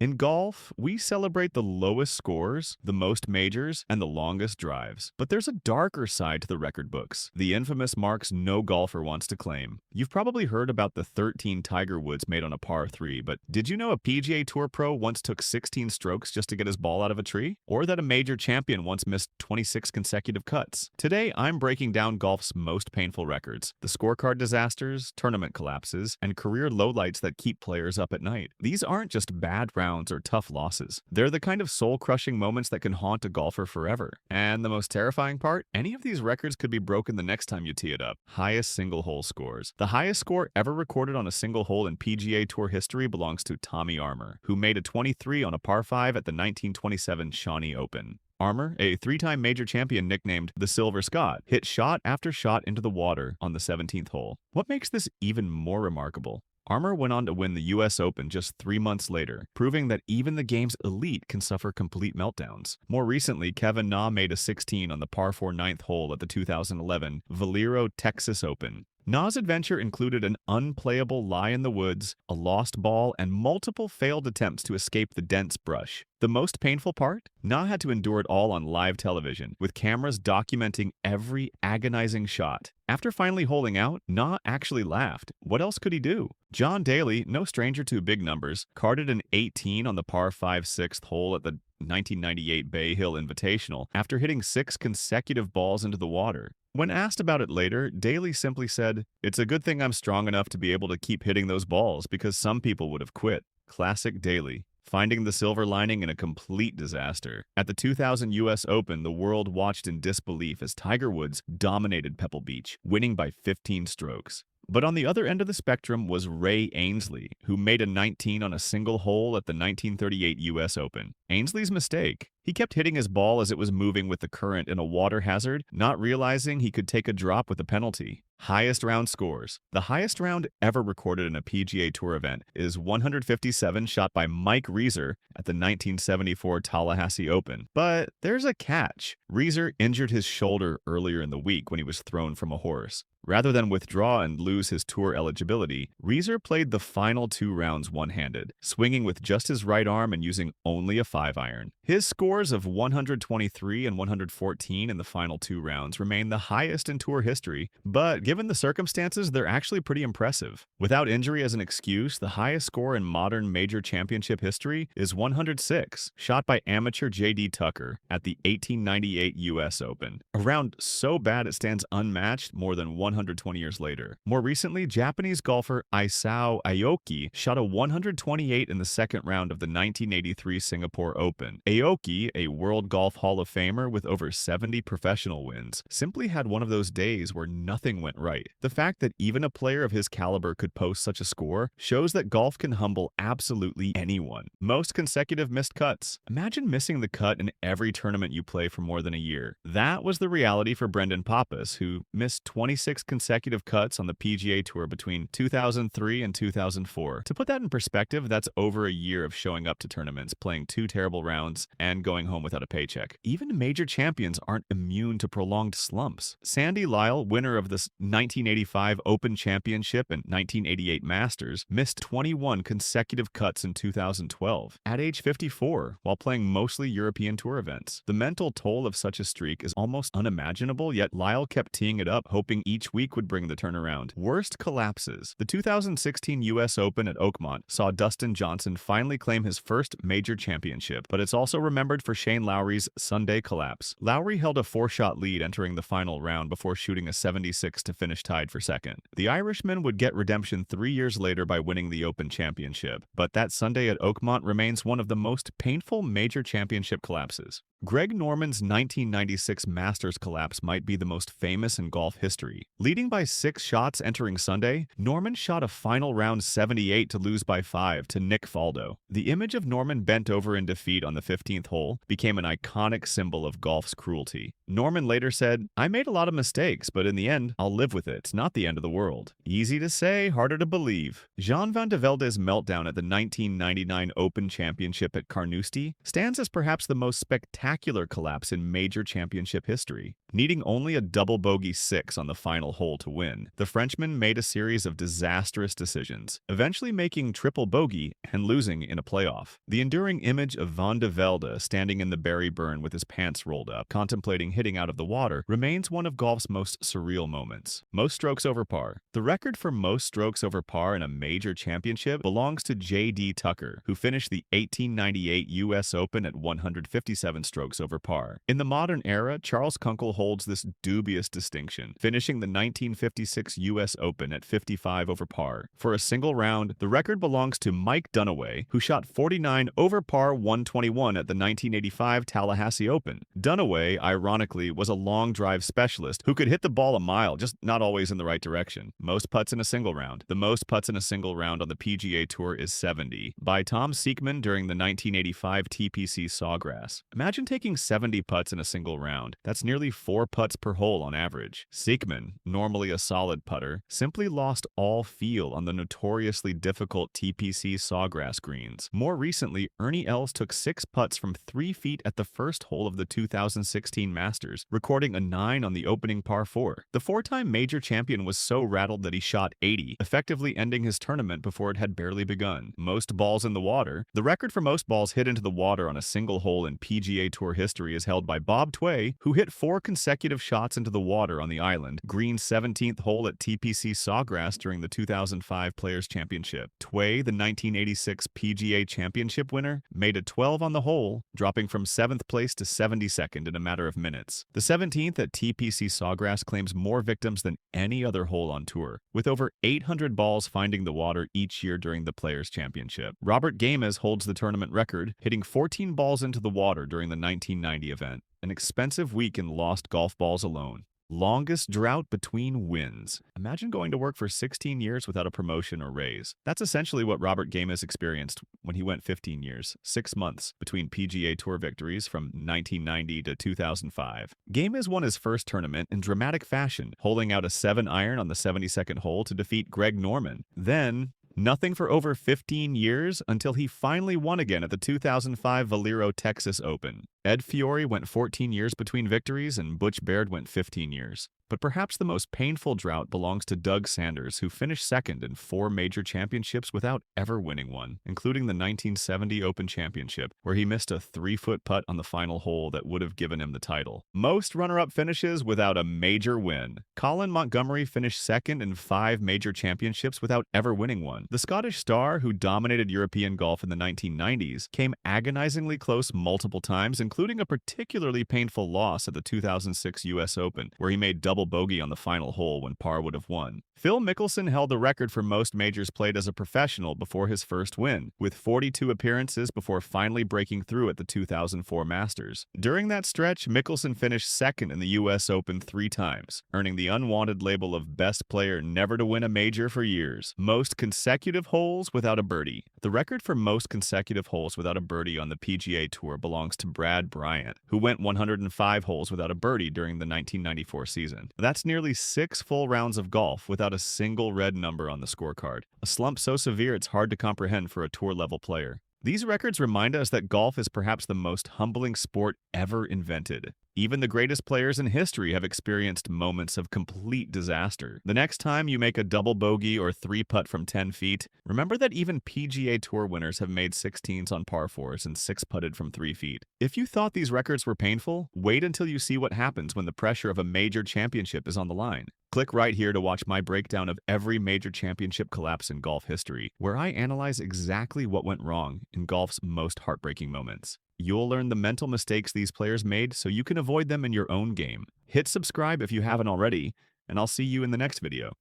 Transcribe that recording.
In golf, we celebrate the lowest scores, the most majors, and the longest drives. But there's a darker side to the record books, the infamous marks no golfer wants to claim. You've probably heard about the 13 Tiger Woods made on a par 3, but did you know a PGA Tour pro once took 16 strokes just to get his ball out of a tree? Or that a major champion once missed 26 consecutive cuts? Today, I'm breaking down golf's most painful records, the scorecard disasters, tournament collapses, and career lowlights that keep players up at night. These aren't just bad rounds or tough losses. They're the kind of soul-crushing moments that can haunt a golfer forever. And the most terrifying part? Any of these records could be broken the next time you tee it up. Highest single-hole scores. The highest score ever recorded on a single hole in PGA Tour history belongs to Tommy Armour, who made a 23 on a par 5 at the 1927 Shawnee Open. Armour, a three-time major champion nicknamed the Silver Scot, hit shot after shot into the water on the 17th hole. What makes this even more remarkable? Armour went on to win the US Open just 3 months later, proving that even the game's elite can suffer complete meltdowns. More recently, Kevin Na made a 16 on the par 4 ninth hole at the 2011 Valero Texas Open. Na's adventure included an unplayable lie in the woods, a lost ball, and multiple failed attempts to escape the dense brush. The most painful part? Na had to endure it all on live television, with cameras documenting every agonizing shot. After finally holing out, Na actually laughed. What else could he do? John Daly, no stranger to big numbers, carded an 18 on the par 5 sixth hole at the 1998 Bay Hill Invitational after hitting 6 consecutive balls into the water. When asked about it later, Daly simply said, "It's a good thing I'm strong enough to be able to keep hitting those balls because some people would have quit." Classic Daly, finding the silver lining in a complete disaster. At the 2000 US Open, the world watched in disbelief as Tiger Woods dominated Pebble Beach, winning by 15 strokes. But on the other end of the spectrum was Ray Ainsley, who made a 19 on a single hole at the 1938 US Open. Ainsley's mistake? He kept hitting his ball as it was moving with the current in a water hazard, not realizing he could take a drop with a penalty. Highest round scores. The highest round ever recorded in a PGA Tour event is 157 shot by Mike Reeser at the 1974 Tallahassee Open. But there's a catch. Reeser injured his shoulder earlier in the week when he was thrown from a horse. Rather than withdraw and lose his tour eligibility, Reeser played the final 2 rounds one-handed, swinging with just his right arm and using only a 5-iron. His scores of 123 and 114 in the final 2 rounds remain the highest in tour history, but given the circumstances, they're actually pretty impressive. Without injury as an excuse, the highest score in modern major championship history is 106, shot by amateur J.D. Tucker at the 1898 US Open. A round so bad it stands unmatched more than 120 years later. More recently, Japanese golfer Isao Aoki shot a 128 in the second round of the 1983 Singapore Open. Aoki, a World Golf Hall of Famer with over 70 professional wins, simply had one of those days where nothing went right. The fact that even a player of his caliber could post such a score shows that golf can humble absolutely anyone. Most consecutive missed cuts. Imagine missing the cut in every tournament you play for more than a year. That was the reality for Brendan Pappas, who missed 26 consecutive cuts on the PGA Tour between 2003 and 2004. To put that in perspective, that's over a year of showing up to tournaments, playing 2 terrible rounds, and going home without a paycheck. Even major champions aren't immune to prolonged slumps. Sandy Lyle, winner of the 1985 Open Championship and 1988 Masters, missed 21 consecutive cuts in 2012, at age 54, while playing mostly European Tour events. The mental toll of such a streak is almost unimaginable, yet Lyle kept teeing it up, hoping each week would bring the turnaround. Worst collapses. The 2016 US Open at Oakmont saw Dustin Johnson finally claim his first major championship, but it's also remembered for Shane Lowry's Sunday collapse. Lowry held a 4-shot lead entering the final round before shooting a 76 to finish tied for second. The Irishman would get redemption 3 years later by winning the Open Championship, but that Sunday at Oakmont remains one of the most painful major championship collapses. Greg Norman's 1996 Masters collapse might be the most famous in golf history. Leading by 6 shots entering Sunday, Norman shot a final round 78 to lose by 5 to Nick Faldo. The image of Norman bent over in defeat on the 15th hole became an iconic symbol of golf's cruelty. Norman later said, "I made a lot of mistakes, but in the end, I'll live with it. It's not the end of the world." Easy to say, harder to believe. Jean Van de Velde's meltdown at the 1999 Open Championship at Carnoustie stands as perhaps the most spectacular spectacular collapse in major championship history. Needing only a double bogey 6 on the final hole to win, the Frenchman made a series of disastrous decisions, eventually making triple bogey and losing in a playoff. The enduring image of Van de Velde standing in the berry burn with his pants rolled up, contemplating hitting out of the water, remains one of golf's most surreal moments. Most strokes over par. The record for most strokes over par in a major championship belongs to J.D. Tucker, who finished the 1898 U.S. Open at 157 strokes over par. In the modern era, Charles Kunkel holds this dubious distinction, finishing the 1956 U.S. Open at 55 over par. For a single round, the record belongs to Mike Dunaway, who shot 49 over par 121 at the 1985 Tallahassee Open. Dunaway, ironically, was a long drive specialist who could hit the ball a mile, just not always in the right direction. Most putts in a single round. The most putts in a single round on the PGA Tour is 70, by Tom Seekman during the 1985 TPC Sawgrass. Imagine taking 70 putts in a single round. That's nearly 4 putts per hole on average. Seekman, normally a solid putter, simply lost all feel on the notoriously difficult TPC Sawgrass greens. More recently, Ernie Els took 6 putts from 3 feet at the first hole of the 2016 Masters, recording a 9 on the opening par 4. The 4-time major champion was so rattled that he shot 80, effectively ending his tournament before it had barely begun. Most balls in the water. The record for most balls hit into the water on a single hole in PGA Tour history is held by Bob Tway, who hit 4 consecutive shots into the water on the island, Green's 17th hole at TPC Sawgrass during the 2005 Players' Championship. Tway, the 1986 PGA Championship winner, made a 12 on the hole, dropping from 7th place to 72nd in a matter of minutes. The 17th at TPC Sawgrass claims more victims than any other hole on tour, with over 800 balls finding the water each year during the Players' Championship. Robert Games holds the tournament record, hitting 14 balls into the water during the 1990 event, an expensive week in lost golf balls alone. Longest drought between wins. Imagine going to work for 16 years without a promotion or raise. That's essentially what Robert Games experienced when he went 15 years, 6 months, between PGA Tour victories from 1990 to 2005. Games won his first tournament in dramatic fashion, holing out a 7-iron on the 72nd hole to defeat Greg Norman. Then, nothing for over 15 years until he finally won again at the 2005 Valero Texas Open. Ed Fiore went 14 years between victories and Butch Baird went 15 years. But perhaps the most painful drought belongs to Doug Sanders, who finished second in 4 major championships without ever winning one, including the 1970 Open Championship, where he missed a 3-foot putt on the final hole that would have given him the title. Most runner-up finishes without a major win. Colin Montgomerie finished second in 5 major championships without ever winning one. The Scottish star, who dominated European golf in the 1990s, came agonizingly close multiple times, including a particularly painful loss at the 2006 U.S. Open, where he made double bogey on the final hole when par would have won. Phil Mickelson held the record for most majors played as a professional before his first win, with 42 appearances before finally breaking through at the 2004 Masters. During that stretch, Mickelson finished second in the U.S. Open 3 times, earning the unwanted label of best player never to win a major for years. Most consecutive holes without a birdie. The record for most consecutive holes without a birdie on the PGA Tour belongs to Brad Bryant, who went 105 holes without a birdie during the 1994 season. That's nearly 6 full rounds of golf without a single red number on the scorecard. A slump so severe it's hard to comprehend for a tour-level player. These records remind us that golf is perhaps the most humbling sport ever invented. Even the greatest players in history have experienced moments of complete disaster. The next time you make a double bogey or 3-putt from 10 feet, remember that even PGA Tour winners have made 16s on par 4s and 6-putted from 3 feet. If you thought these records were painful, wait until you see what happens when the pressure of a major championship is on the line. Click right here to watch my breakdown of every major championship collapse in golf history, where I analyze exactly what went wrong in golf's most heartbreaking moments. You'll learn the mental mistakes these players made so you can avoid them in your own game. Hit subscribe if you haven't already, and I'll see you in the next video.